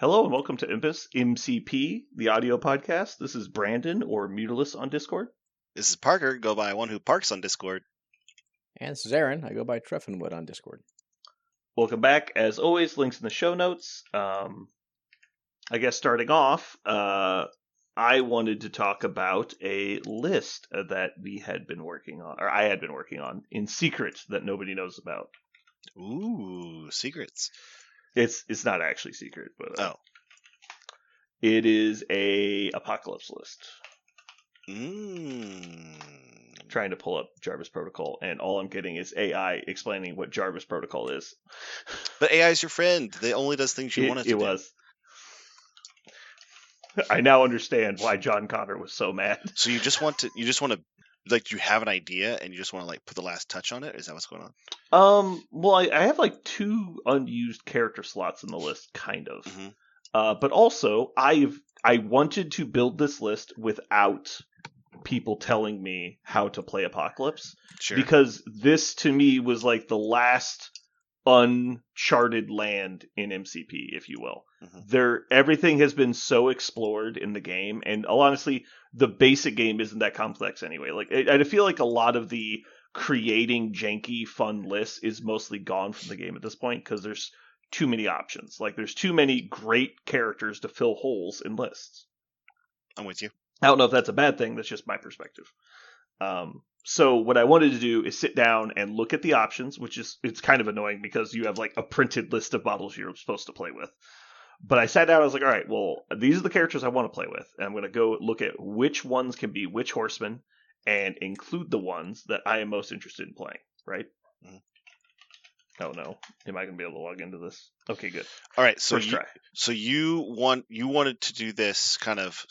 Hello and welcome to MCP, the audio podcast. This is Brandon or Mutilus on Discord. This is Parker, go by one who parks on Discord. And this is Aaron. I go by Treffinwood on Discord. Welcome back. As always, links in the show notes. I guess starting off, I wanted to talk about a list that we had been working on, or I had been working on in secret that nobody knows about. Ooh, secrets. It's not actually secret, but it is a apocalypse list. I'm trying to pull up Jarvis Protocol, and all I'm getting is AI explaining what Jarvis Protocol is. But AI is your friend. They only does things you want it to do. It was. I now understand why John Connor was so mad. So you just want to, you have an idea and you just want to put the last touch on it? Is that what's going on? Well, I have 2 unused character slots in the list, kind of. Mm-hmm. But also, I wanted to build this list without people telling me how to play Apocalypse. Sure. Because this, to me, was the last uncharted land in MCP, if you will. Mm-hmm. Everything has been so explored in the game, and honestly, the basic game isn't that complex anyway. I feel like a lot of the creating janky, fun lists is mostly gone from the game at this point because there's too many options. There's too many great characters to fill holes in lists. I'm with you. I don't know if that's a bad thing. That's just my perspective. So what I wanted to do is sit down and look at the options, it's kind of annoying because you have a printed list of models you're supposed to play with. But I sat down and I was like, all right, well, these are the characters I want to play with. And I'm going to go look at which ones can be which horsemen and include the ones that I am most interested in playing, right? Mm-hmm. Oh no. Am I going to be able to log into this? Okay, good. All right, so First try. So you wanted to do this kind of,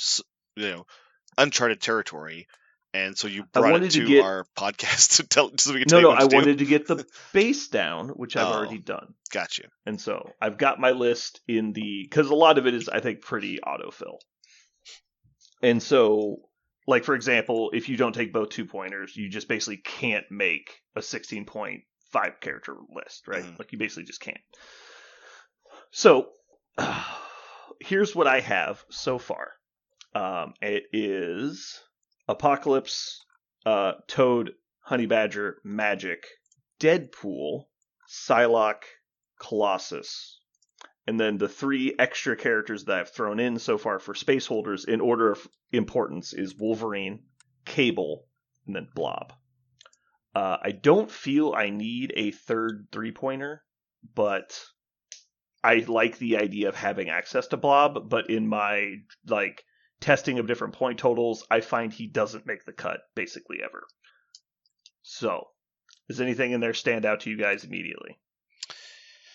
uncharted territory. And so you brought it to our podcast to tell so we can tell you what to do. I wanted to get the base down, which I've already done. Got you. And so I've got my list because a lot of it is, I think, pretty autofill. And so, for example, if you don't take both 2-pointers, you just basically can't make a 16-point 5-character list, right? Mm-hmm. You basically just can't. So here's what I have so far. It is Apocalypse, Toad, Honey Badger, Magic, Deadpool, Psylocke, Colossus. And then the 3 extra characters that I've thrown in so far for space holders in order of importance is Wolverine, Cable, and then Blob. I don't feel I need a third 3-pointer, but I like the idea of having access to Blob, but in my, testing of different point totals, I find he doesn't make the cut basically ever. So, does anything in there stand out to you guys immediately?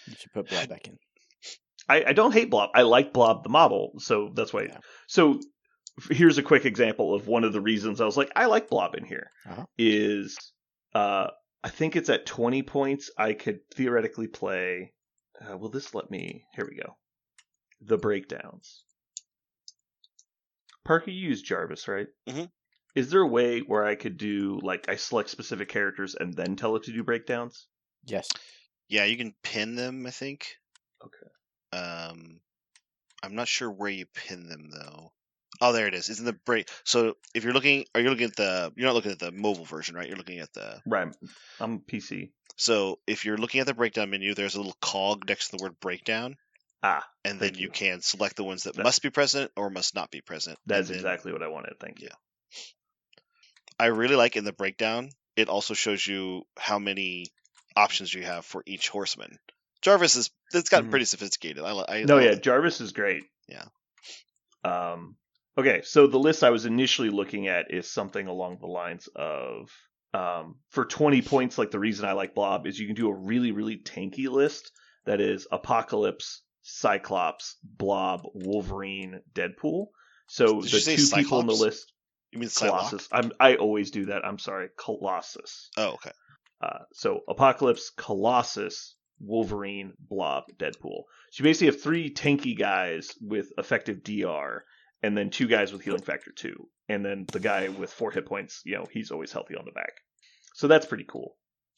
You should put Blob back in. I don't hate Blob. I like Blob the model, so that's why. Yeah. So, here's a quick example of one of the reasons I was like, I like Blob in here. Uh-huh. Is, I think it's at 20 points, I could theoretically play... will this let me... Here we go. The breakdowns. Parker, you use Jarvis, right? Mm-hmm. Is there a way where I could do, I select specific characters and then tell it to do breakdowns? Yes. Yeah, you can pin them, I think. Okay. I'm not sure where you pin them, though. Oh, there it is. It's in the break. So if you're looking, you're not looking at the mobile version, right? You're looking at the... Right. I'm PC. So if you're looking at the breakdown menu, there's a little cog next to the word breakdown. And then you can select the ones that must be present or must not be present. That's exactly what I wanted. Thank you. I really like in the breakdown, it also shows you how many options you have for each horseman. Jarvis it's gotten pretty sophisticated. Jarvis is great. Yeah. Okay, so the list I was initially looking at is something along the lines of for 20 points, the reason I like Blob is you can do a really, really tanky list that is Apocalypse, Cyclops, Blob, Wolverine, Deadpool. So the 2 Cyclops? People in the list... You mean Colossus. I always do that. I'm sorry. Colossus. Oh, okay. So Apocalypse, Colossus, Wolverine, Blob, Deadpool. So you basically have 3 tanky guys with effective DR, and then 2 guys with healing factor 2. And then the guy with 4 hit points, he's always healthy on the back. So that's pretty cool.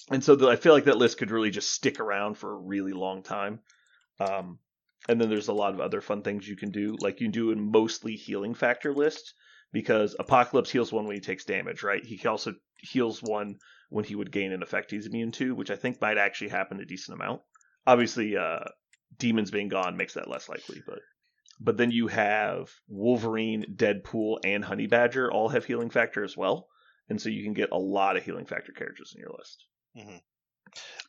And so I feel like that list could really just stick around for a really long time. And then there's a lot of other fun things you can do. Like you can do a mostly healing factor list, because Apocalypse heals 1 when he takes damage, right? He also heals 1 when he would gain an effect he's immune to, which I think might actually happen a decent amount. Obviously, demons being gone makes that less likely, but then you have Wolverine, Deadpool, and Honey Badger all have healing factor as well, and so you can get a lot of healing factor characters in your list. Mm-hmm.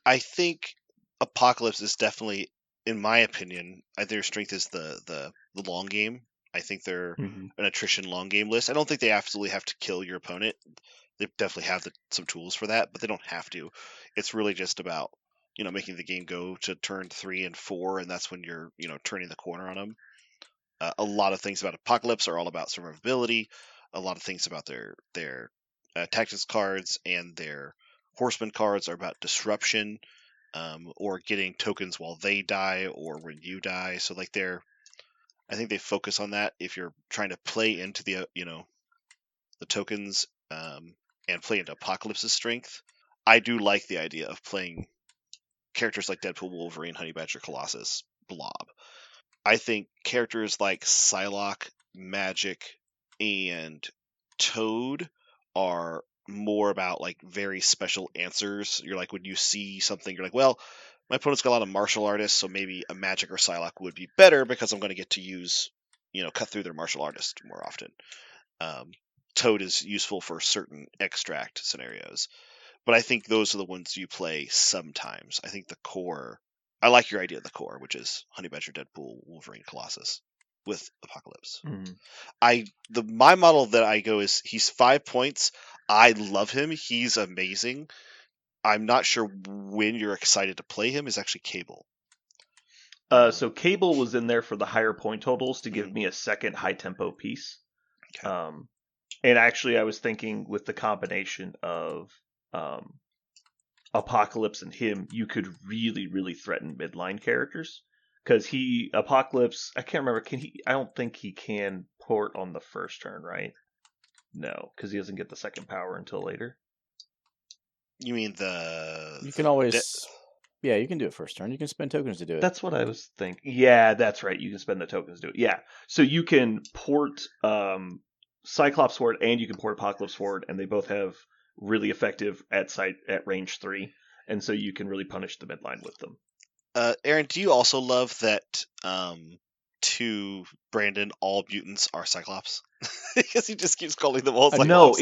I think Apocalypse is definitely, in my opinion, their strength is the long game. I think they're an attrition long game list. I don't think they absolutely have to kill your opponent. They definitely have some tools for that, but they don't have to. It's really just about making the game go to turn 3 and 4, and that's when you're turning the corner on them. A lot of things about Apocalypse are all about survivability. A lot of things about their tactics cards and their horseman cards are about disruption, or getting tokens while they die or when you die. So like I think they focus on that. If you're trying to play into the the tokens and play into Apocalypse's strength, I do like the idea of playing characters like Deadpool, Wolverine, Honey Badger, Colossus, Blob. I think characters like Psylocke, Magic, and Toad are more about like very special answers. You're like, when you see something, you're like, well, my opponent's got a lot of martial artists, so maybe a Magic or Psylocke would be better because I'm going to get to use, cut through their martial artist more often. Toad is useful for certain extract scenarios, but I think those are the ones you play sometimes. I think the core, I like your idea of the core, which is Honey Badger, Deadpool, Wolverine, Colossus with Apocalypse. My model that I go is he's 5 points. I love him. He's amazing. I'm not sure when you're excited to play him is actually Cable. So Cable was in there for the higher point totals to give me a second high tempo piece. Okay. And actually, I was thinking with the combination of Apocalypse and him, you could really, really threaten midline characters. Because Apocalypse, I can't remember, I don't think he can port on the first turn, right? No, because he doesn't get the second power until later. You mean You can always... Yeah, you can do it first turn. You can spend tokens to do it. That's what I was thinking. Yeah, that's right. You can spend the tokens to do it. Yeah. So you can port Cyclops forward and you can port Apocalypse forward, and they both have really effective at range 3, and so you can really punish the midline with them. Aaron, do you also love that to Brandon, all mutants are Cyclops? Because he just keeps calling them all Cyclops. No,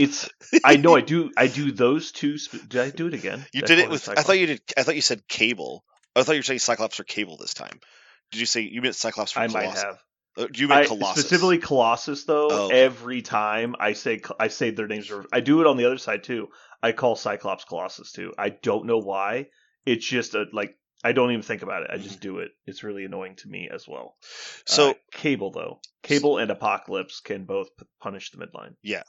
I know I do those two. Did I do it again? You did it with Cyclops? I thought you said Cable. I thought you were saying Cyclops or Cable this time. Did you say you meant Cyclops for Colossus? I might have. You meant Colossus. Specifically Colossus, though. Oh, okay. Every time I say their names, I do it on the other side too. I call Cyclops Colossus too. I don't know why. It's just I don't even think about it. I just do it. It's really annoying to me as well. So Cable, though. Cable and Apocalypse can both punish the midline. Yeah.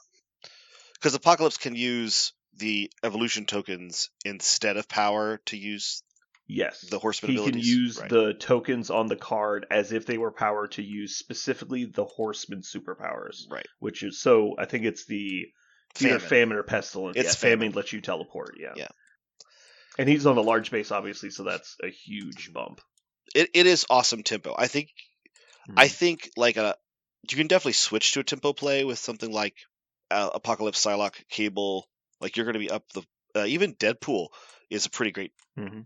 Because Apocalypse can use the evolution tokens instead of power to use the horseman abilities. He can use the tokens on the card as if they were power to use specifically the horseman superpowers. Right. Which is, so I think it's either famine or pestilence. It's famine lets you teleport, yeah. Yeah. And he's on a large base, obviously, so that's a huge bump. It is awesome tempo. I think like you can definitely switch to a tempo play with something like Apocalypse, Psylocke, Cable. Like you're going to be up even Deadpool is a pretty great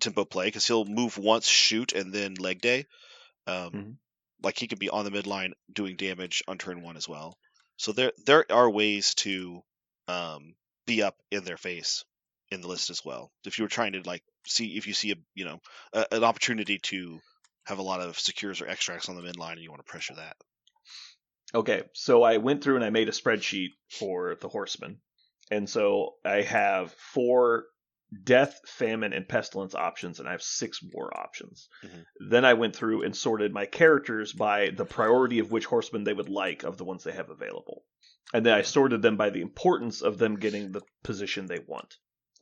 tempo play because he'll move once, shoot, and then leg day. Like he could be on the midline doing damage on turn 1 as well. So there are ways to be up in their face in the list as well. If you were trying to see if you see an opportunity to have a lot of secures or extracts on the midline and you want to pressure that. Okay, so I went through and I made a spreadsheet for the horsemen. And so I have 4 death, famine, and pestilence options, and I have 6 war options. Then I went through and sorted my characters by the priority of which horsemen they would like of the ones they have available. And then I sorted them by the importance of them getting the position they want.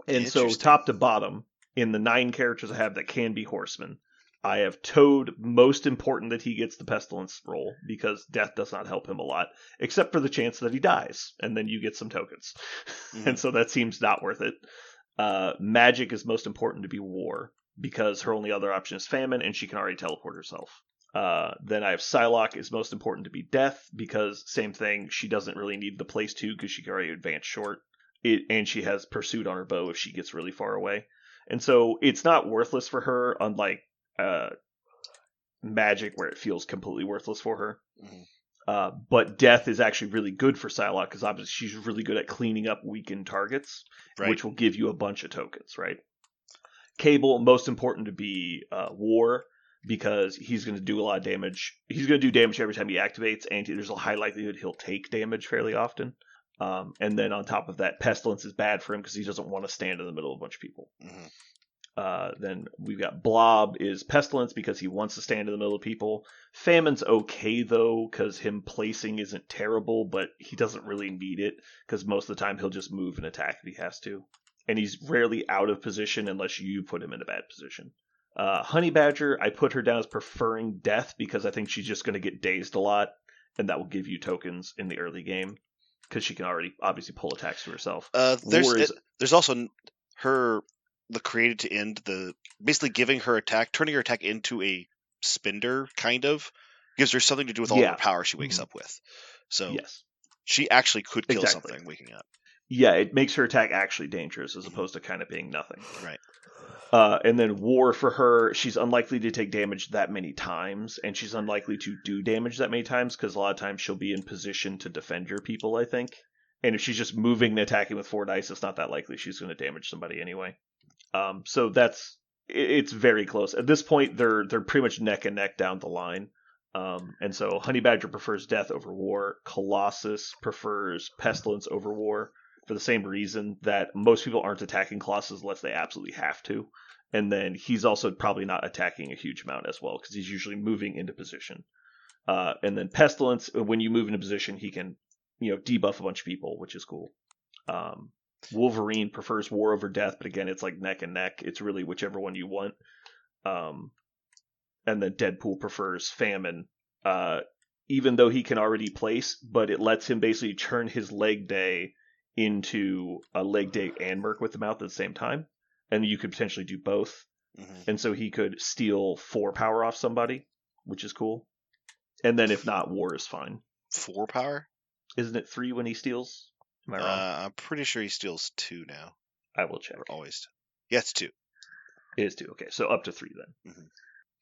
And so top to bottom, in the 9 characters I have that can be horsemen, I have Toad, most important that he gets the pestilence roll, because death does not help him a lot, except for the chance that he dies, and then you get some tokens. And so that seems not worth it. Magic is most important to be war, because her only other option is famine, and she can already teleport herself. Then I have Psylocke is most important to be Death, because same thing, she doesn't really need the place to because she can already advance short. And she has Pursuit on her bow if she gets really far away. And so it's not worthless for her, unlike Magic where it feels completely worthless for her. Mm-hmm. But Death is actually really good for Psylocke because obviously she's really good at cleaning up weakened targets, Right. which will give you a bunch of tokens, right? Cable, most important to be War, because he's going to do a lot of damage. He's going to do damage every time he activates, and there's a high likelihood he'll take damage fairly often. And then on top of that, Pestilence is bad for him because he doesn't want to stand in the middle of a bunch of people. Mm-hmm. Then we've got Blob is Pestilence because he wants to stand in the middle of people. Famine's okay though because him placing isn't terrible, but he doesn't really need it because most of the time he'll just move and attack if he has to. And he's rarely out of position unless you put him in a bad position. Honey Badger, I put her down as preferring Death because I think she's just going to get dazed a lot, and that will give you tokens in the early game because she can already obviously pull attacks to herself. There's also the created to end, basically giving her attack, turning her attack into a spender, kind of gives her something to do with all her power she wakes up with. So yes, she actually could kill something waking up. Yeah, it makes her attack actually dangerous as opposed to kind of being nothing. Right. And then War for her, she's unlikely to take damage that many times, and she's unlikely to do damage that many times because a lot of times she'll be in position to defend your people, I think. And if she's just moving and attacking with 4 dice, it's not that likely she's going to damage somebody anyway. So it's very close. At this point, they're pretty much neck and neck down the line. And so Honey Badger prefers Death over War. Colossus prefers Pestilence over War, for the same reason that most people aren't attacking Colossus unless they absolutely have to. And then he's also probably not attacking a huge amount as well, because he's usually moving into position. And then Pestilence, when you move into position, he can, debuff a bunch of people, which is cool. Wolverine prefers War over Death, but again, it's like neck and neck. It's really whichever one you want. And then Deadpool prefers Famine, even though he can already place, but it lets him basically turn his leg day into a leg day and Merc with the mouth at the same time. And you could potentially do both. Mm-hmm. And so he could steal 4 power off somebody, which is cool. And then if not, War is fine. 4 power? Isn't it 3 when he steals? Am I wrong? I'm pretty sure he steals 2 now. I will check. Or always. Yeah, it's 2. It is 2. Okay, so up to 3 then. Mm-hmm.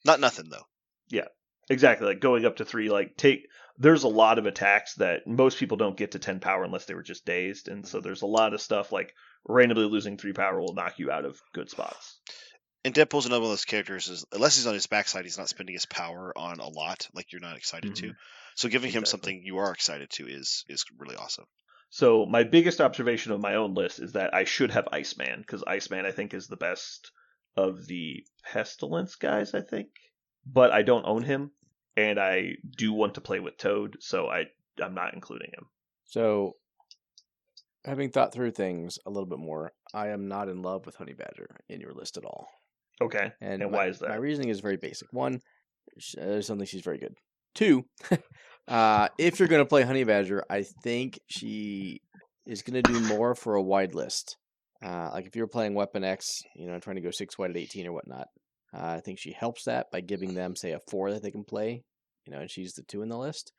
Not nothing though. Yeah, exactly. Like going up to 3, there's a lot of attacks that most people don't get to 10 power unless they were just dazed. And so there's a lot of stuff like randomly losing 3 power will knock you out of good spots. And Deadpool's another one of those characters, unless he's on his backside, he's not spending his power on a lot, like you're not excited to. So giving him something you are excited to is really awesome. So my biggest observation of my own list is that I should have Iceman, because Iceman I think is the best of the Pestilence guys, I think. But I don't own him, and I do want to play with Toad, so I'm not including him. So, having thought through things a little bit more, I am not in love with Honey Badger in your list at all. Okay, and why is that? My reasoning is very basic. 1, I don't think she's very good. 2, if you're going to play Honey Badger, I think she is going to do more for a wide list. Like if you're playing Weapon X, trying to go 6 wide at 18 or whatnot, I think she helps that by giving them, say, a 4 that they can play, and she's the 2 in the list.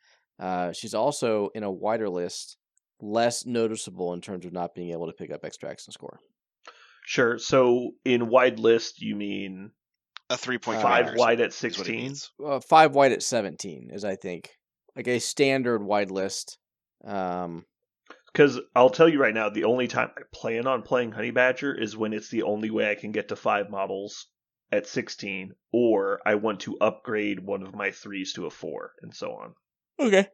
She's also, in a wider list, less noticeable in terms of not being able to pick up extracts and score. Sure. So in wide list, you mean a 3-point 5 wide at 16? 5 wide at 17 is, I think, like a standard wide list. Because I'll tell you right now, the only time I plan on playing Honey Badger is when it's the only way I can get to 5 models at 16, or I want to upgrade one of my 3s to a 4, and so on. Okay.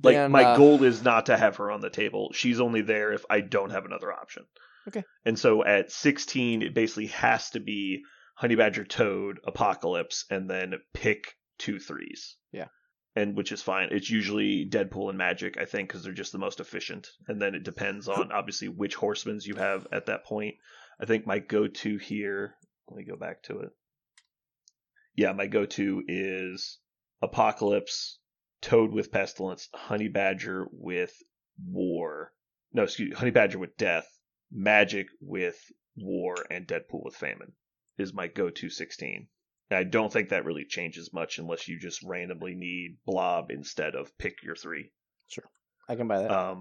My goal is not to have her on the table. She's only there if I don't have another option. Okay. And so at 16, it basically has to be Honey Badger, Toad, Apocalypse, and then pick 2 3s. Yeah. And which is fine. It's usually Deadpool and Magic, I think, because they're just the most efficient. And then it depends on, obviously, which Horsemans you have at that point. I think my go-to here, let me go back to it. Yeah, my go-to is Apocalypse, Toad with Pestilence, Honey Badger with War. No, excuse me, Honey Badger with Death, Magic with War, and Deadpool with Famine is my go-to 16. I don't think that really changes much unless you just randomly need Blob instead of pick your 3. Sure, I can buy that.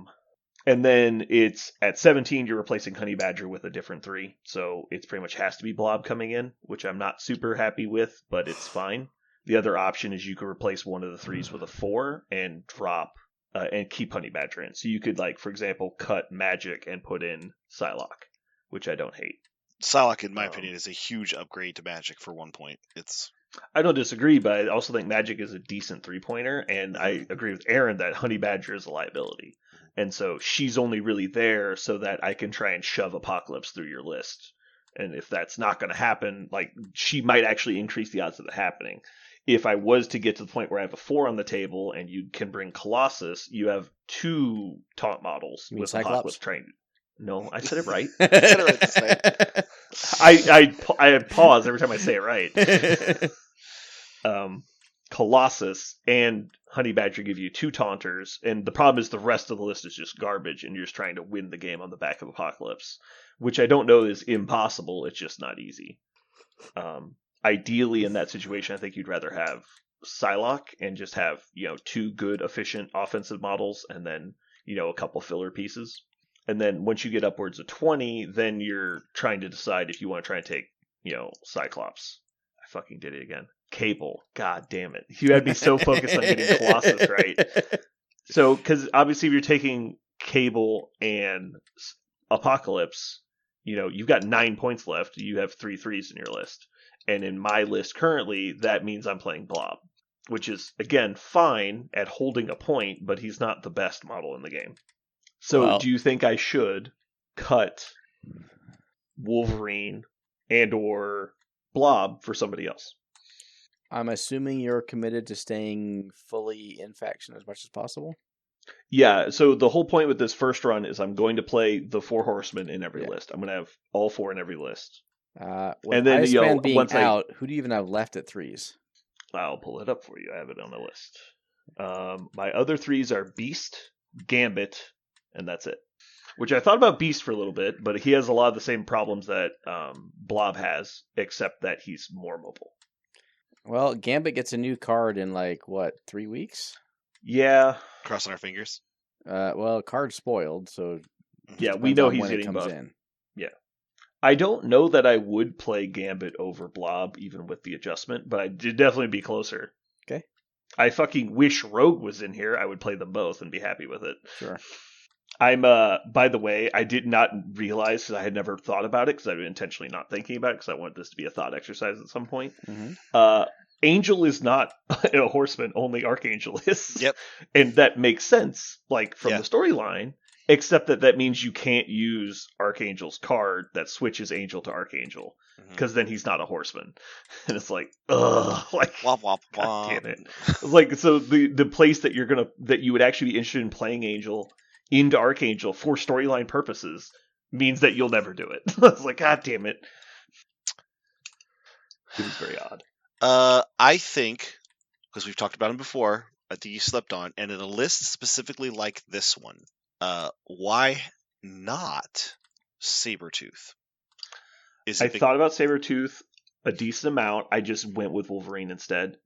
And then it's at 17, you're replacing Honey Badger with a different 3. So it's pretty much has to be Blob coming in, which I'm not super happy with, but it's fine. The other option is you could replace one of the 3s with a 4 and drop and keep Honey Badger in. So you could, like, for example, cut Magic and put in Psylocke, which I don't hate. Psylocke, in my opinion, is a huge upgrade to Magic for 1 point. I don't disagree, but I also think Magic is a decent 3-pointer, and I agree with Aaron that Honey Badger is a liability. And so she's only really there so that I can try and shove Apocalypse through your list. And if that's not going to happen, like, she might actually increase the odds of it happening. If I was to get to the point where I have a 4 on the table and you can bring Colossus, you have 2 taunt models with Apocalypse trained. No, I said it right. I said it right this time. I pause every time I say it right. Colossus and Honey Badger give you 2 taunters, and the problem is the rest of the list is just garbage, and you're just trying to win the game on the back of Apocalypse, which I don't know is impossible. It's just not easy. Ideally, in that situation, I think you'd rather have Psylocke and just have 2 good, efficient offensive models, and then a couple filler pieces. And then once you get upwards of 20, then you're trying to decide if you want to try and take, Cyclops. I fucking did it again. Cable. God damn it. You had me so focused on getting Colossus right. So, because obviously if you're taking Cable and Apocalypse, you've got 9 points left. You have 3 3s in your list. And in my list currently, that means I'm playing Blob, which is, again, fine at holding a point, but he's not the best model in the game. So do you think I should cut Wolverine and or Blob for somebody else? I'm assuming you're committed to staying fully in faction as much as possible? Yeah, so the whole point with this first run is I'm going to play the 4 horsemen in every list. I'm going to have all 4 in every list. With Iceman being out, who do you even have left at 3s? I'll pull it up for you. I have it on the list. My other 3s are Beast, Gambit, and that's it. Which I thought about Beast for a little bit, but he has a lot of the same problems that Blob has, except that he's more mobile. Well, Gambit gets a new card in 3 weeks? Yeah. Crossing our fingers. Card's spoiled, so yeah, we know he's getting buffed. Yeah. I don't know that I would play Gambit over Blob, even with the adjustment, but I'd definitely be closer. Okay. I fucking wish Rogue was in here. I would play them both and be happy with it. Sure. I'm, by the way, I did not realize, because I had never thought about it, because I was intentionally not thinking about it, because I wanted this to be a thought exercise at some point. Mm-hmm. Angel is not a horseman, only Archangel is. Yep. And that makes sense, from the storyline, except that means you can't use Archangel's card that switches Angel to Archangel, because then he's not a horseman. And it's ugh, womp, womp, God womp. damn it. So the place that that you would actually be interested in playing Angel into Archangel for storyline purposes means that you'll never do it. It's God damn it. It was very odd. I think, because we've talked about him before, I think you slept on, and in a list specifically like this one, why not Sabretooth? I thought about Sabretooth a decent amount. I just went with Wolverine instead.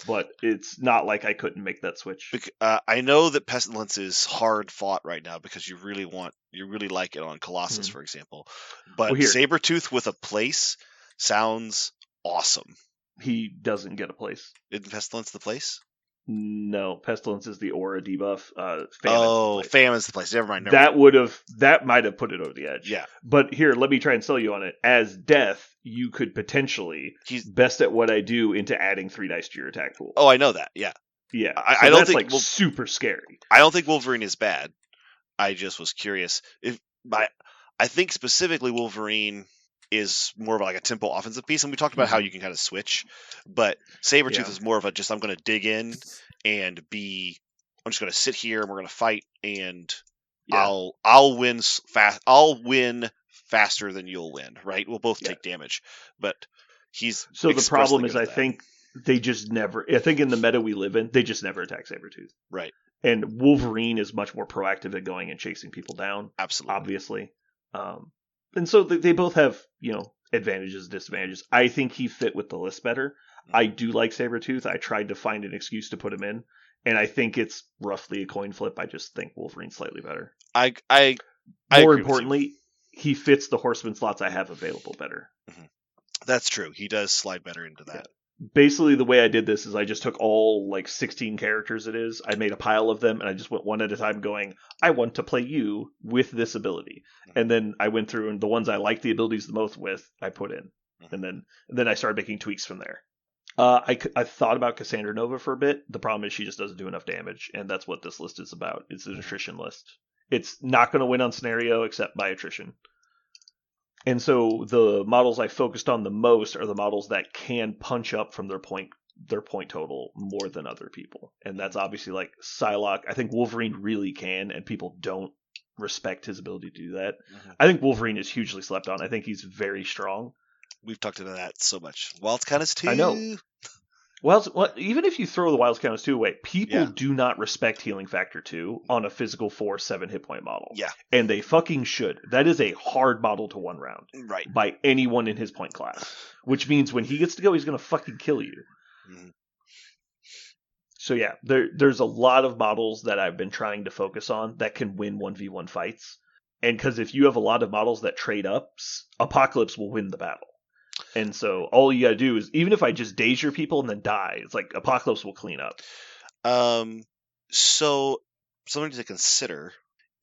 But it's not like I couldn't make that switch. I know that Pestilence is hard fought right now because you really like it on Colossus, for example. But Sabretooth with a place sounds awesome. He doesn't get a place. Isn't Pestilence the place? No, Pestilence is the aura debuff. Famine's the place. Never mind. That might have put it over the edge. Yeah. But here, let me try and sell you on it. As Death, you could potentially best at what I do into adding 3 dice to your attack pool. Oh, I know that. Yeah. Yeah. I don't think super scary. I don't think Wolverine is bad. I just was curious I think specifically Wolverine is more of a tempo offensive piece, and we talked about how you can kind of switch, but Sabretooth is more of I'm going to dig in and I'm just going to sit here and we're going to fight, and I'll win fast. I'll win faster than you'll win, right? We'll both take damage, but so the problem is I think they just never, I think in the meta we live in, they just never attack Sabretooth. Right. And Wolverine is much more proactive at going and chasing people down. Absolutely. Obviously. And so they both have, advantages, disadvantages. I think he fit with the list better. I do like Sabretooth. I tried to find an excuse to put him in, and I think it's roughly a coin flip. I just think Wolverine's slightly better. I More agree importantly, he fits the Horseman slots I have available better. Mm-hmm. That's true. He does slide better into that. Yeah. Basically, the way I did this is I just took all 16 characters it is. I made a pile of them, and I just went one at a time going, I want to play you with this ability. Mm-hmm. And then I went through, and the ones I liked the abilities the most with, I put in. Mm-hmm. And then I started making tweaks from there. I thought about Cassandra Nova for a bit. The problem is she just doesn't do enough damage, and that's what this list is about. It's an attrition list. It's not going to win on scenario except by attrition. And so the models I focused on the most are the models that can punch up from their point total more than other people. And that's obviously like Psylocke. I think Wolverine really can, and people don't respect his ability to do that. Mm-hmm. I think Wolverine is hugely slept on. I think he's very strong. We've talked about that so much. Wild Countess 2. I know. Well, even if you throw the Wild Countess 2 away, people do not respect Healing Factor 2 on a physical 4/7 hit point model. Yeah. And they fucking should. That is a hard model to one round. Right. By anyone in his point class. Which means when he gets to go, he's going to fucking kill you. Mm-hmm. So yeah, there's a lot of models that I've been trying to focus on that can win 1v1 fights. And because if you have a lot of models that trade up, Apocalypse will win the battle. And so all you gotta do is, even if I just daze your people and then die, it's like Apocalypse will clean up. So something to consider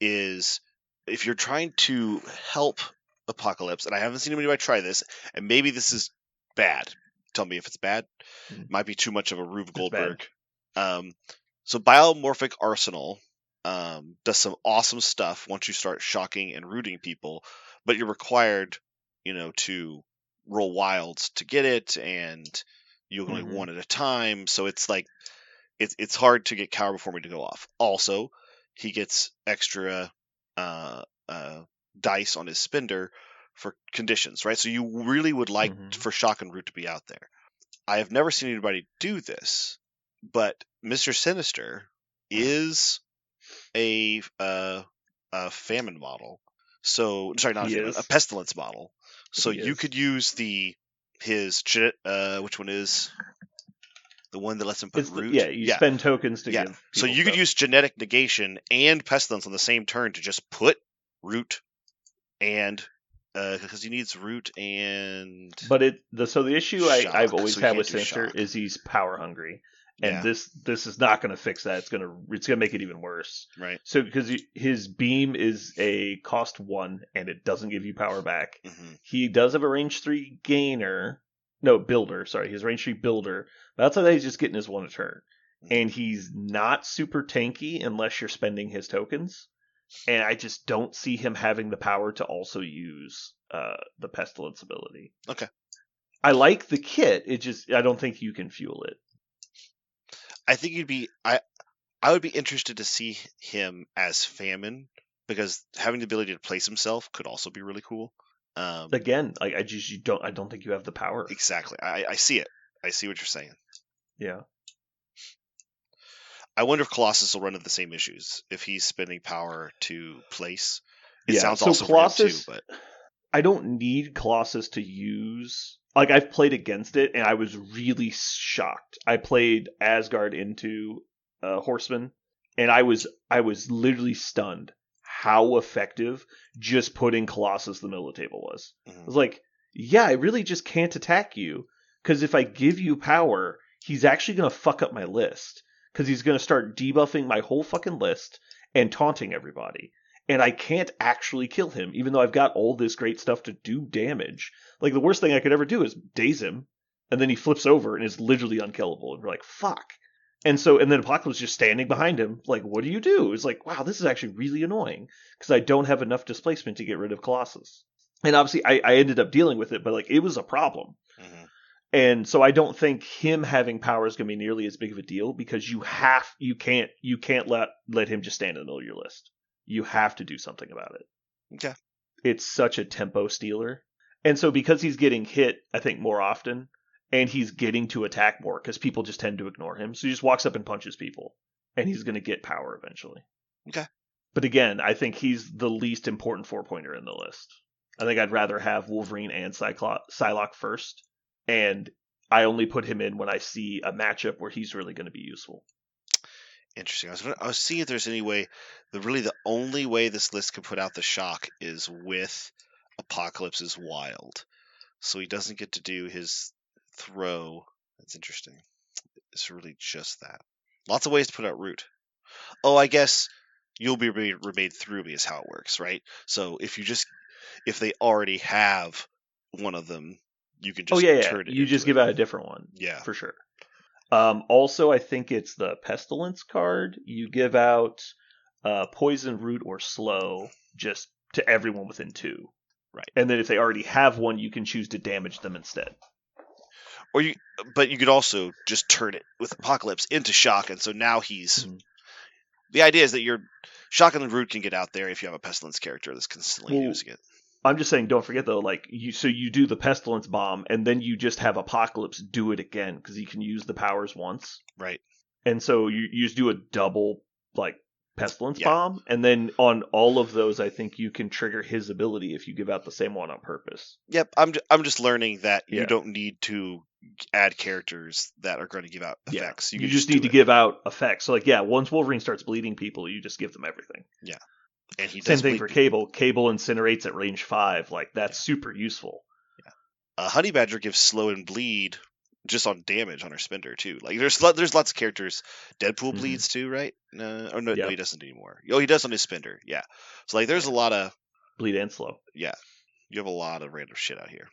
is if you're trying to help Apocalypse, and I haven't seen anybody try this, and maybe this is bad. Tell me if it's bad. It might be too much of a Rube Goldberg. So Biomorphic Arsenal does some awesome stuff once you start shocking and rooting people, but you're required, to roll wilds to get it, and you only one at a time. So it's like it's hard to get Cower Before Me to go off. Also, he gets extra dice on his spender for conditions, right? So you really would like for Shock and Root to be out there. I have never seen anybody do this, but Mr. Sinister is a famine model. So sorry, not a famine, a pestilence model. So you could use his which one is the one that lets him put root? You spend tokens to give. So you could use genetic negation and pestilence on the same turn to just put root, and because he needs root and. But the issue I've always had with Sinister is he's power hungry. And this is not going to fix that. It's going to make it even worse. Right. So because his beam is a cost 1 and it doesn't give you power back. Mm-hmm. He does have a range 3 builder. Sorry, his range 3 builder. But outside that, he's just getting his 1 a turn. Mm-hmm. And he's not super tanky unless you're spending his tokens. And I just don't see him having the power to also use the pestilence ability. Okay. I like the kit. I don't think you can fuel it. I think I would be interested to see him as famine, because having the ability to place himself could also be really cool. Again, like I don't think you have the power. Exactly. I see it. I see what you're saying. Yeah. I wonder if Colossus will run into the same issues if he's spending power to place. It sounds awesome Colossus, for him too, but I don't need Colossus to use. Like, I've played against it, and I was really shocked. I played Asgard into Horseman, and I was literally stunned how effective just putting Colossus in the middle of the table was. Mm-hmm. I was like, yeah, I really just can't attack you, because if I give you power, he's actually going to fuck up my list, because he's going to start debuffing my whole fucking list and taunting everybody. And I can't actually kill him, even though I've got all this great stuff to do damage. Like, the worst thing I could ever do is daze him, and then he flips over and is literally unkillable. And we're like, fuck. And then Apocalypse just standing behind him, like, what do you do? It's like, wow, this is actually really annoying, because I don't have enough displacement to get rid of Colossus. And obviously, I ended up dealing with it, but, like, it was a problem. Mm-hmm. And so I don't think him having power is going to be nearly as big of a deal, because you can't let him just stand in the middle of your list. You have to do something about it. Okay. It's such a tempo stealer. And so because he's getting hit, I think, more often, and he's getting to attack more, because people just tend to ignore him. So he just walks up and punches people, and he's going to get power eventually. Okay. But again, I think he's the least important 4-pointer in the list. I think I'd rather have Wolverine and Psylocke first, and I only put him in when I see a matchup where he's really going to be useful. Interesting. I was seeing if there's any way. The only way this list can put out the shock is with Apocalypse's Wild, so he doesn't get to do his throw. That's interesting. It's really just that. Lots of ways to put out root. Oh, I guess you'll be remade through me is how it works, right? So if they already have one of them, you can just turn it. You just give out a different one. Yeah, for sure. Also, I think it's the Pestilence card. You give out Poison, Root, or Slow just to everyone within 2. Right. And then if they already have one, you can choose to damage them instead. But you could also just turn it with Apocalypse into Shock, and so now he's... The idea is that your Shock and Root can get out there if you have a Pestilence character that's consistently using it. I'm just saying, don't forget though, like you do the Pestilence Bomb, and then you just have Apocalypse do it again because he can use the powers once, right? And so you just do a double like Pestilence Bomb, and then on all of those, I think you can trigger his ability if you give out the same one on purpose. Yep, I'm just learning that you don't need to add characters that are going to give out effects. You just need to give out effects. So once Wolverine starts bleeding people, you just give them everything. Yeah. And he Same thing for Cable. Cable incinerates at range 5. Like, that's super useful. Yeah. Honey Badger gives slow and bleed just on damage on her spender, too. Like, there's lots of characters. Deadpool bleeds, too, right? No, he doesn't anymore. Oh, he does on his spender. Yeah. So, like, there's a lot of... Bleed and slow. Yeah. You have a lot of random shit out here.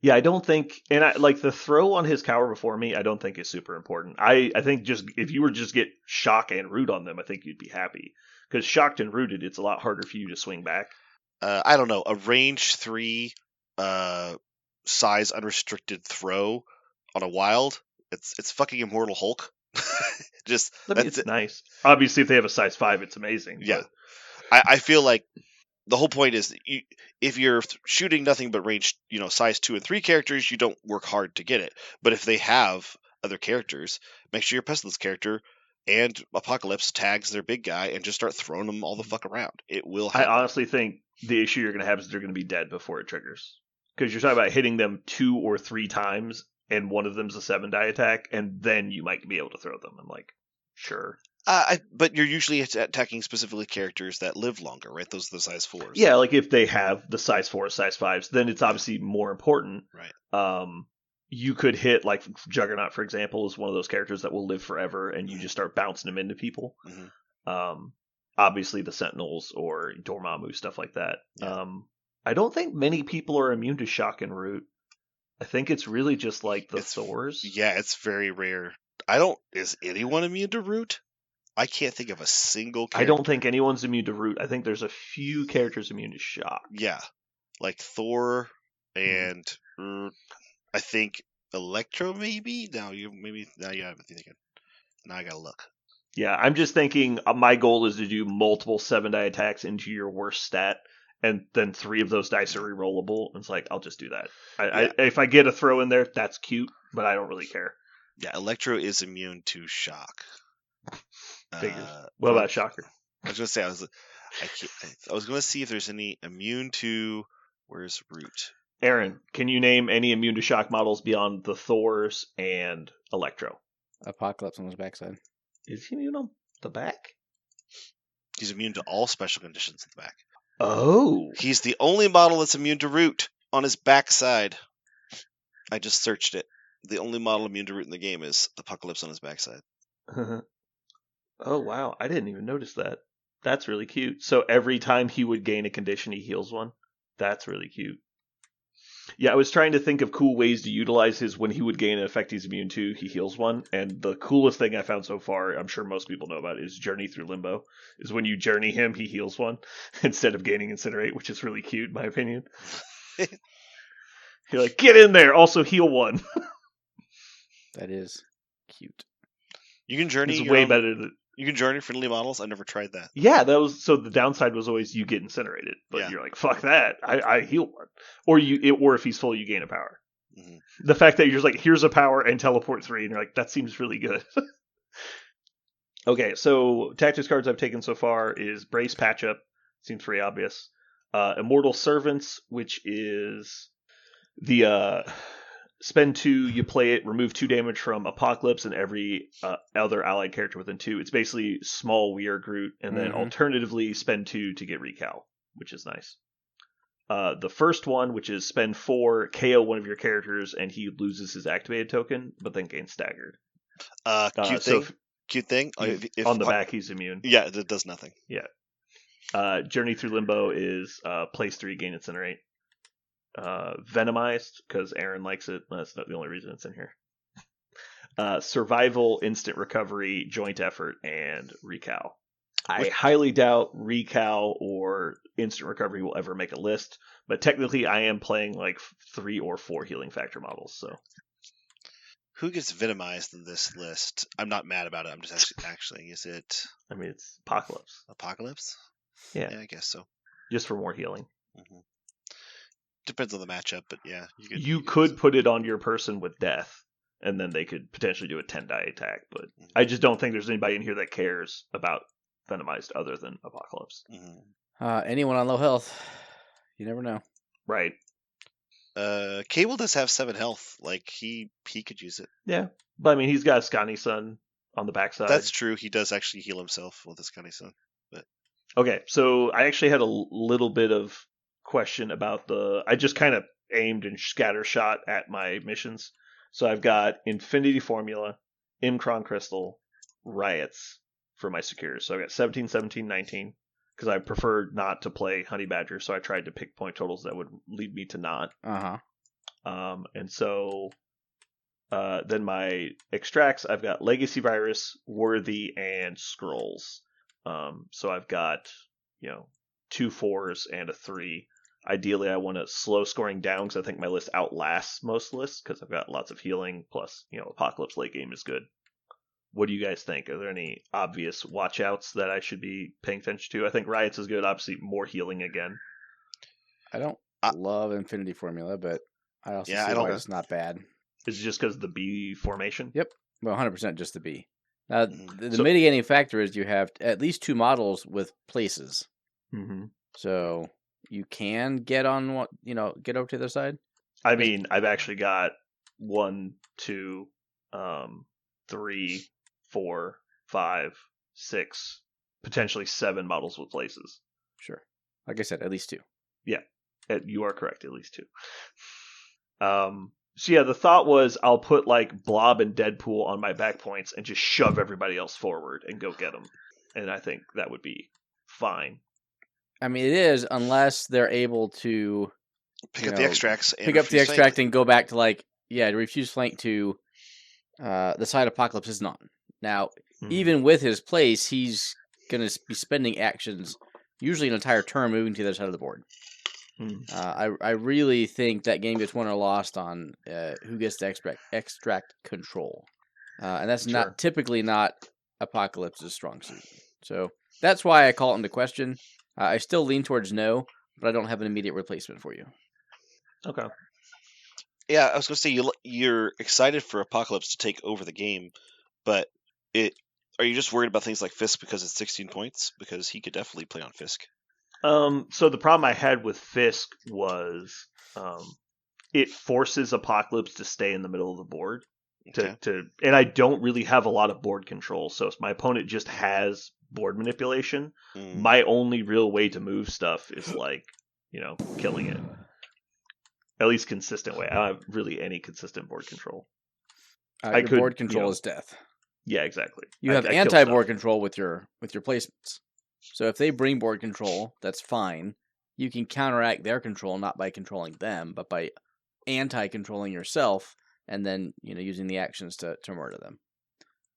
Yeah, I don't think... And the throw on his cower before me, I don't think is super important. I think just... If you were to just get Shock and Root on them, I think you'd be happy. Because Shocked and Rooted, it's a lot harder for you to swing back. I don't know. A range 3 size unrestricted throw on a Wild, it's fucking Immortal Hulk. It's nice. Obviously, if they have a size 5, it's amazing. Yeah. I feel like the whole point is if you're shooting nothing but range, size 2 and 3 characters, you don't work hard to get it. But if they have other characters, make sure your Pestilence character and Apocalypse tags their big guy and just start throwing them all the fuck around. It will happen. I honestly think the issue you're going to have is they're going to be dead before it triggers. Because you're talking about hitting them 2 or 3 times, and one of them's a 7-die attack, and then you might be able to throw them. I'm like, sure. But you're usually attacking specifically characters that live longer, right? Those are the size 4s. Yeah, like if they have the size 4, size 5s, then it's obviously more important. Right. You could hit, like, Juggernaut, for example, is one of those characters that will live forever, and you just start bouncing them into people. Mm-hmm. Obviously, the Sentinels or Dormammu, stuff like that. Yeah. I don't think many people are immune to Shock and Root. I think it's really just, like, the Thors. Yeah, it's very rare. Is anyone immune to Root? I can't think of a single character. I don't think anyone's immune to Root. I think there's a few characters immune to Shock. Yeah. Like Thor and... I think Electro, maybe? Now you have me thinking. Now I gotta look. Yeah, I'm just thinking my goal is to do multiple 7-die attacks into your worst stat, and then 3 of those dice are rerollable. It's like, I'll just do that. If I get a throw in there, that's cute, but I don't really care. Yeah, Electro is immune to Shock. Figures. What about Shocker? I was gonna say I was gonna see if there's any immune to... Where's Root? Aaron, can you name any immune to shock models beyond the Thors and Electro? Apocalypse on his backside. Is he immune on the back? He's immune to all special conditions in the back. Oh. He's the only model that's immune to Root on his backside. I just searched it. The only model immune to Root in the game is Apocalypse on his backside. Oh, wow. I didn't even notice that. That's really cute. So every time he would gain a condition, he heals one? That's really cute. Yeah, I was trying to think of cool ways to utilize his when he would gain an effect he's immune to, he heals one. And the coolest thing I found so far, I'm sure most people know about, is Journey Through Limbo. Is when you journey him, he heals one instead of gaining Incinerate, which is really cute in my opinion. You're like, get in there, also heal one. That is cute. You can journey. It's way better than... You can journey friendly models? I've never tried that. Yeah, so the downside was always you get incinerated, but you're like, fuck that, I heal one. Or if he's full, you gain a power. Mm-hmm. The fact that you're just like, here's a power and teleport 3, and you're like, that seems really good. Okay, so tactics cards I've taken so far is Brace Patch Up, seems pretty obvious. Immortal Servants, which is the spend 2, you play it, remove 2 damage from Apocalypse and every other allied character within 2. It's basically small Weir Groot, and then alternatively spend 2 to get Recal, which is nice. The first one, which is spend 4, KO one of your characters, and he loses his activated token, but then gains staggered. Cute thing. If on the back, he's immune. Yeah, it does nothing. Yeah. Journey Through Limbo is place 3, gain Incinerate. Venomized, because Aaron likes it. That's not the only reason it's in here. Survival, Instant Recovery, Joint Effort, and Recal. I highly doubt Recal or Instant Recovery will ever make a list, but technically I am playing like 3 or 4 healing factor models, so. Who gets Venomized in this list? I'm not mad about it. I'm just actually, is it... I mean, it's Apocalypse. Apocalypse? Yeah, I guess so. Just for more healing. Mm-hmm. Depends on the matchup, but yeah. You could put it on your person with death, and then they could potentially do a 10-die attack, but I just don't think there's anybody in here that cares about Venomized other than Apocalypse. Anyone on low health. You never know. Right. Cable does have 7 health. Like, he could use it. Yeah. But I mean, he's got a Scotty Sun on the backside. That's true. He does actually heal himself with his Scotty Sun. But... Okay, so I actually had a little bit of question about I just kind of aimed and scattershot at my missions. So I've got Infinity Formula, Imcron Crystal, Riots for my secures. So I've got 17, 17, 19, because I prefer not to play Honey Badger, so I tried to pick point totals that would lead me to not. And so then my extracts, I've got Legacy Virus, Worthy, and Scrolls. So I've got, 2 4s and a 3. Ideally, I want to slow scoring down because I think my list outlasts most lists because I've got lots of healing. Plus, Apocalypse late game is good. What do you guys think? Are there any obvious watch-outs that I should be paying attention to? I think Riots is good. Obviously, more healing again. I don't love Infinity Formula, but I also see why it's not bad. Is it just because of the B formation? Yep. Well, 100% just the B. Now, the mitigating factor is you have at least 2 models with places. Mm-hmm. So you can get on get over to the other side. I mean, I've actually got 1, 2, 3, 4, 5, 6, potentially 7 models with places. Sure. Like I said, at least 2. Yeah, you are correct. At least 2. So yeah, the thought was I'll put like Blob and Deadpool on my back points and just shove everybody else forward and go get them. And I think that would be fine. I mean, it is, unless they're able to pick up the extracts. Pick up the extract and go back to refuse flank to the side Apocalypse isn't on. Now, even with his place, he's going to be spending actions, usually an entire turn, moving to the other side of the board. I really think that game gets won or lost on who gets to extract control. And that's typically not Apocalypse's strong suit. So that's why I call it into question. I still lean towards no, but I don't have an immediate replacement for you. Okay. Yeah, I was going to say you're excited for Apocalypse to take over the game, but are you just worried about things like Fisk because it's 16 points? Because he could definitely play on Fisk. So the problem I had with Fisk was it forces Apocalypse to stay in the middle of the board. And I don't really have a lot of board control, so if my opponent just has board manipulation, my only real way to move stuff is killing it. At least consistent way. I don't have really any consistent board control. Board control is death. Yeah, exactly. You have anti-board control with your placements. So if they bring board control, that's fine. You can counteract their control not by controlling them, but by anti-controlling yourself, and then using the actions to murder them.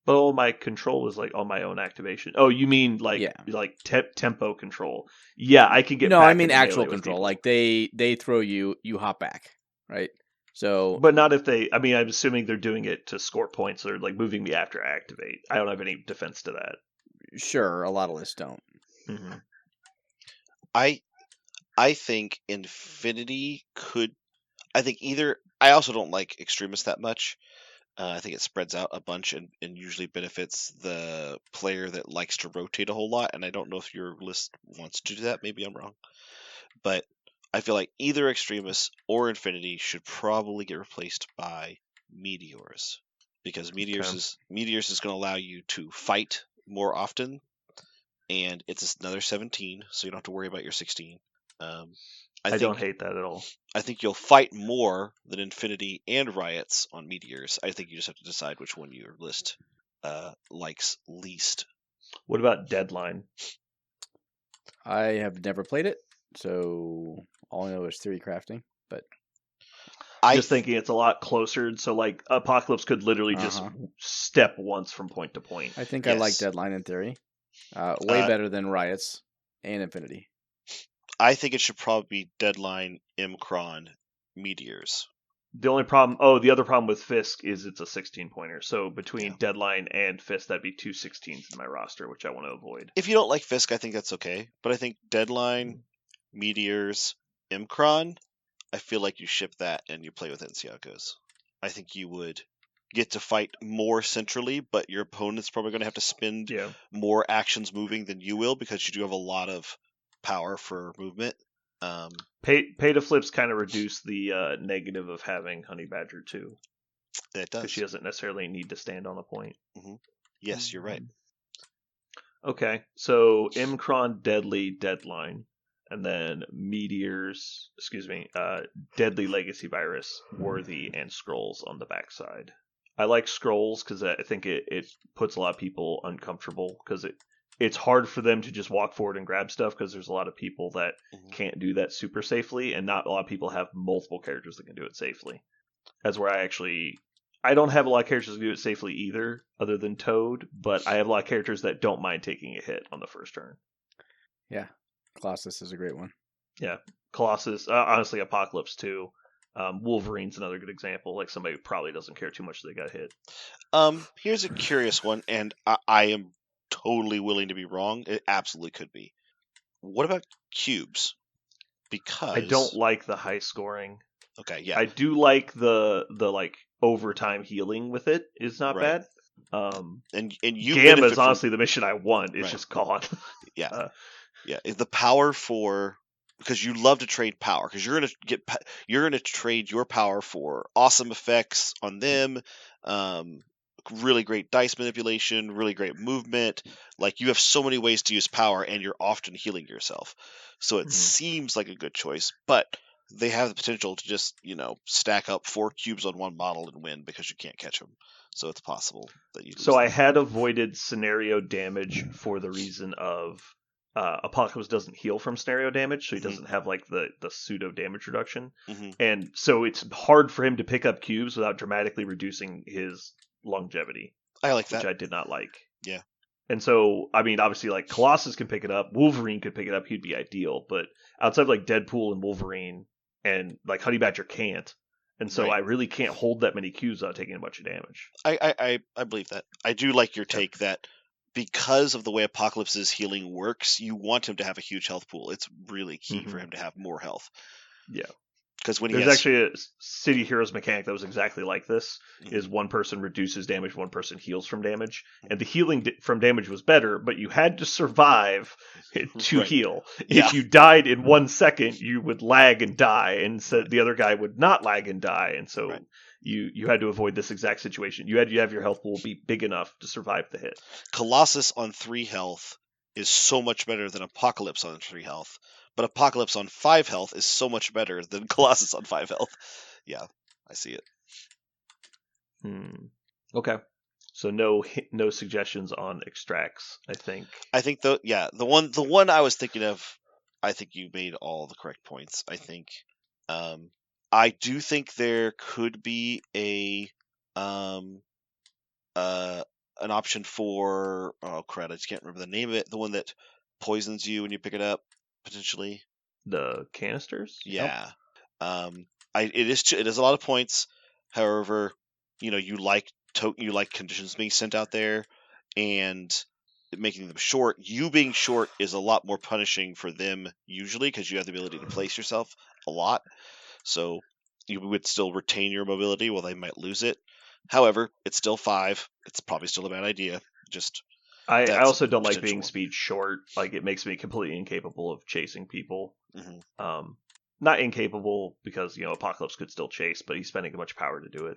But all my control is on my own activation. Oh, you mean tempo control? Yeah, I can get. No, I mean actual control. Like they throw you hop back, right? So, but not if they. I mean, I'm assuming they're doing it to score points or moving me after I activate. I don't have any defense to that. Sure, a lot of lists don't. Mm-hmm. I think Infinity could. I think either. I also don't like Extremist that much. I think it spreads out a bunch and usually benefits the player that likes to rotate a whole lot. And I don't know if your list wants to do that. Maybe I'm wrong. But I feel like either Extremis or Infinity should probably get replaced by Meteors, because Meteors is going to allow you to fight more often, and it's another 17, so you don't have to worry about your 16. I don't hate that at all. I think you'll fight more than Infinity and Riots on Meteors. I think you just have to decide which one your list likes least. What about Deadline? I have never played it, so all I know is theory crafting. But just thinking it's a lot closer, so like Apocalypse could literally just step once from point to point. I think I like Deadline in theory. Way better than Riots and Infinity. I think it should probably be Deadline, Imcron, Meteors. The other problem with Fisk is it's a 16-pointer. So between Deadline and Fisk, that'd be 2 16s in my roster, which I want to avoid. If you don't like Fisk, I think that's okay. But I think Deadline, Meteors, Imcron, I feel like you ship that and you play with it and see how it goes. I think you would get to fight more centrally, but your opponent's probably going to have to spend more actions moving than you will, because you do have a lot of power for movement. Pay to flips kind of reduce the negative of having Honey Badger too. It does, because she doesn't necessarily need to stand on a point. Mm-hmm. Yes, you're right. Okay, so Imcron, Deadly, Deadline, and then Meteors. Deadly, Legacy Virus, Worthy, and Scrolls on the backside. I like Scrolls because I think it puts a lot of people uncomfortable, because it's hard for them to just walk forward and grab stuff, because there's a lot of people that can't do that super safely, and not a lot of people have multiple characters that can do it safely. That's where I don't have a lot of characters that do it safely either, other than Toad, but I have a lot of characters that don't mind taking a hit on the first turn. Yeah, Colossus is a great one. Yeah, Colossus, honestly, Apocalypse too. Wolverine's another good example, like somebody who probably doesn't care too much that they got hit. Here's a curious one, and I am totally willing to be wrong. It absolutely could be. What about cubes? Because I don't like the high scoring. Okay, yeah. I do like the like overtime healing with it is not bad. And you Gamma is honestly the mission I want. It's just gone. Yeah. The power for, because you love to trade power, because you're gonna trade your power for awesome effects on them, really great dice manipulation, really great movement. Like, you have so many ways to use power, and you're often healing yourself. So it seems like a good choice, but they have the potential to just, stack up 4 cubes on one model and win because you can't catch them. So it's possible that you lose them. I had avoided scenario damage for the reason of Apocalypse doesn't heal from scenario damage, so he doesn't have like the pseudo damage reduction. And so it's hard for him to pick up cubes without dramatically reducing his longevity. I like that. Which I did not like. Yeah. And so, I mean, obviously, like, Colossus can pick it up, Wolverine could pick it up, he'd be ideal, but outside of, like, Deadpool and Wolverine, and, like, Honey Badger can't. And so I really can't hold that many cubes without taking a bunch of damage. I believe that. I do like your take that because of the way Apocalypse's healing works, you want him to have a huge health pool. It's really key for him to have more health. Yeah. Because when there's actually a City Heroes mechanic that was exactly like this, is one person reduces damage, one person heals from damage. And the healing from damage was better, but you had to survive to heal. If you died in 1 second, you would lag and die, and so the other guy would not lag and die. And so you had to avoid this exact situation. You had to have your health pool be big enough to survive the hit. Colossus on 3 health is so much better than Apocalypse on 3 health. But Apocalypse on 5 health is so much better than Colossus on 5 health. Yeah, I see it. Okay. So no suggestions on extracts, I think. I think the one I was thinking of, I think you made all the correct points. I think I do think there could be an option for, oh crap, I just can't remember the name of it. The one that poisons you when you pick it up. Potentially the canisters. Yeah. It is a lot of points. However, you like conditions being sent out there and making them short. You being short is a lot more punishing for them usually, because you have the ability to place yourself a lot. So you would still retain your mobility while they might lose it. However, it's still 5. It's probably still a bad idea. I also don't like being speed short. Like, it makes me completely incapable of chasing people. not incapable because Apocalypse could still chase, but he's spending too much power to do it.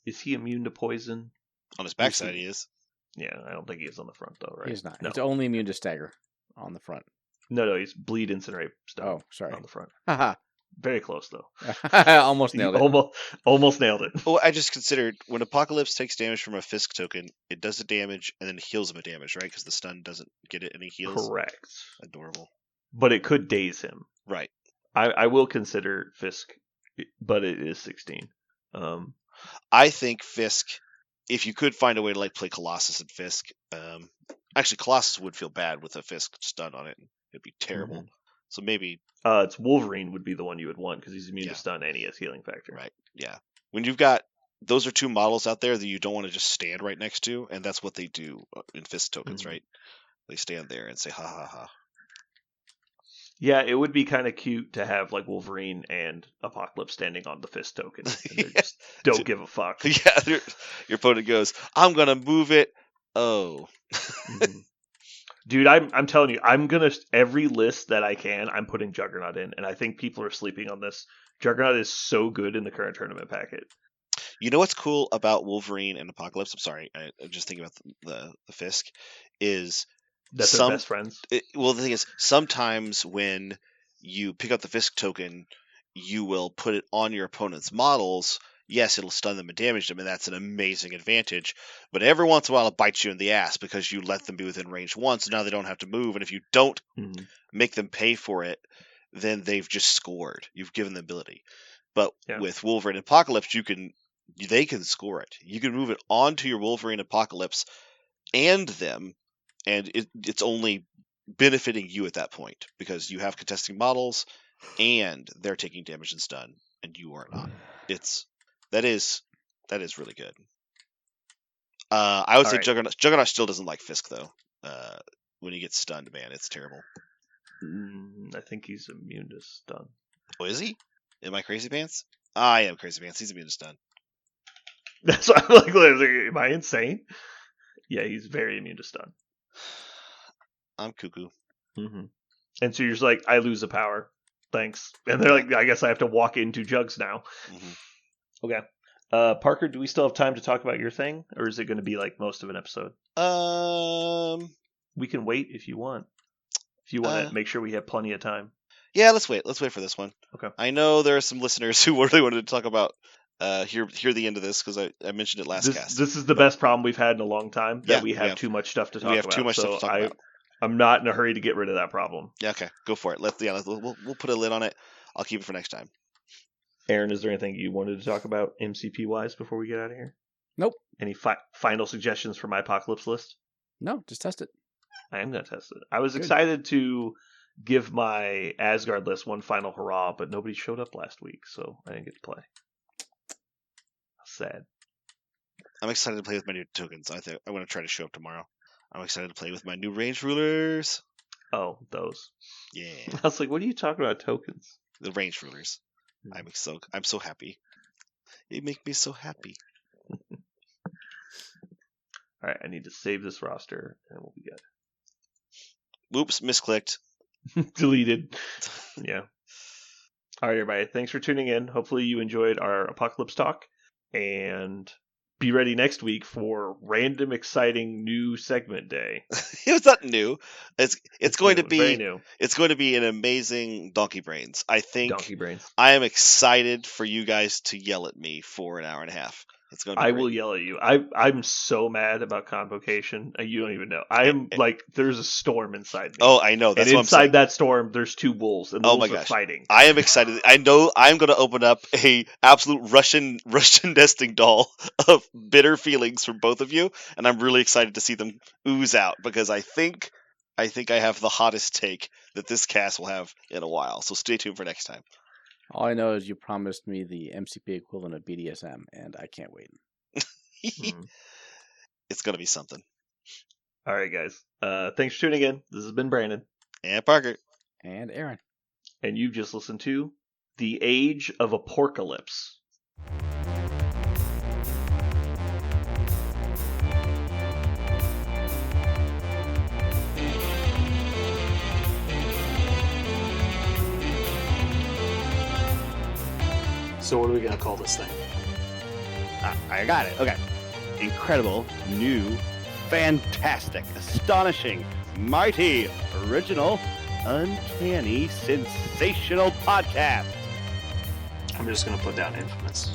Is he immune to poison? On his backside, he is. Yeah, I don't think he is on the front though, right? He's not. No. He's only immune to stagger on the front. No, he's bleed, incinerate, stun. Oh, sorry. On the front. Haha. Very close though. Almost nailed it. Almost nailed it. Well, I just considered when Apocalypse takes damage from a Fisk token, it does the damage and then heals him a damage, right? Because the stun doesn't get it any heals. Correct. Adorable. But it could daze him. Right. I will consider Fisk, but it is 16. I think Fisk, if you could find a way to like play Colossus and Fisk, actually Colossus would feel bad with a Fisk stun on it. It'd be terrible. Mm-hmm. So maybe it's Wolverine would be the one you would want because he's immune Yeah. to stun and he has healing factor. right, yeah. When you've got those are two models out there that you don't want to just stand right next to, and that's what they do in Fisk tokens, Mhm. right? They stand there and say ha ha ha. Yeah, it would be kind of cute to have like Wolverine and Apocalypse standing on the Fist token. And they Yeah. just don't give a fuck. Yeah, your opponent goes, I'm gonna move it. Oh. Mhm. Dude, I'm telling you, I'm gonna every list that I can, I'm putting Juggernaut in, and I think people are sleeping on this. Juggernaut is so good in the current tournament packet. You know what's cool about Wolverine and Apocalypse? I'm sorry, I'm just thinking about the Fisk. Is That's some their best friends. well, the thing is, sometimes when you pick up the Fisk token, you will put it on your opponent's models. Yes, it'll stun them and damage them, and that's an amazing advantage. But every once in a while, it bites you in the ass because you let them be within range once, so now they don't have to move. And if you don't Mhm. make them pay for it, then they've just scored. You've given them ability. But Yeah. with Wolverine and Apocalypse, they can score it. You can move it onto your Wolverine Apocalypse and them, and it's only benefiting you at that point because you have contesting models and they're taking damage and stun, and you are not. That is really good. I would All say right. Juggernaut still doesn't like Fisk though. When he gets stunned, man, it's terrible. I think he's immune to stun. Oh, is he? Am I crazy pants? I am crazy pants. He's immune to stun. That's why I'm like, am I insane? Yeah, he's very immune to stun. I'm cuckoo. Mm-hmm. And so you're just like, I lose a power. Thanks. And they're like, I guess I have to walk into Jugs now. Mm-hmm. Okay. Parker, do we still have time to talk about your thing? Or is it going to be like most of an episode? We can wait if you want. If you want to make sure we have plenty of time. Yeah, let's wait. Let's wait for this one. Okay. I know there are some listeners who really wanted to talk about hear the end of this because I mentioned it last cast. This is the best problem we've had in a long time. That Yeah, we have too much stuff to talk about. We have too much stuff to talk about. I'm not in a hurry to get rid of that problem. Yeah, okay. Go for it. We'll put a lid on it. I'll keep it for next time. Aaron, is there anything you wanted to talk about MCP-wise before we get out of here? Nope. Any final suggestions for my Apocalypse list? No, just test it. I am going to test it. I was Good. excited to give my Asgard list one final hurrah, but nobody showed up last week, so I didn't get to play. Sad. I'm excited to play with my new tokens. I want to try to show up tomorrow. I'm excited to play with my new range rulers. Oh, those. Yeah. I was like, what are you talking about, tokens? The range rulers. I'm so happy. It makes me so happy. All right, I need to save this roster, and we'll be good. Oops, misclicked. Deleted. Yeah. All right, everybody. Thanks for tuning in. Hopefully you enjoyed our Apocalypse talk, and be ready next week for random exciting new segment day. It's not new. It's going new, to be very new. It's going to be an amazing Donkey Brains. I think Donkey Brains. I am excited for you guys to yell at me for an hour and a half. It's going to be I great. will yell at you. I'm so mad about Convocation. You don't even know. I am like, there's a storm inside me. Oh, I know. That's and what I'm saying. inside that storm, there's two wolves, and the Oh wolves my are gosh. fighting. I am excited. I know I'm going to open up a absolute Russian nesting doll of bitter feelings from both of you, and I'm really excited to see them ooze out because I think I have the hottest take that this cast will have in a while. So stay tuned for next time. All I know is you promised me the MCP equivalent of BDSM, and I can't wait. It's going to be something. All right, guys. Thanks for tuning in. This has been Brandon. And Parker. And Aaron. And you've just listened to The Age of Aporcalypse. So what are we gonna call this thing? I got it. Okay. Incredible, new, fantastic, astonishing, mighty, original, uncanny, sensational podcast. I'm just gonna put down infamous.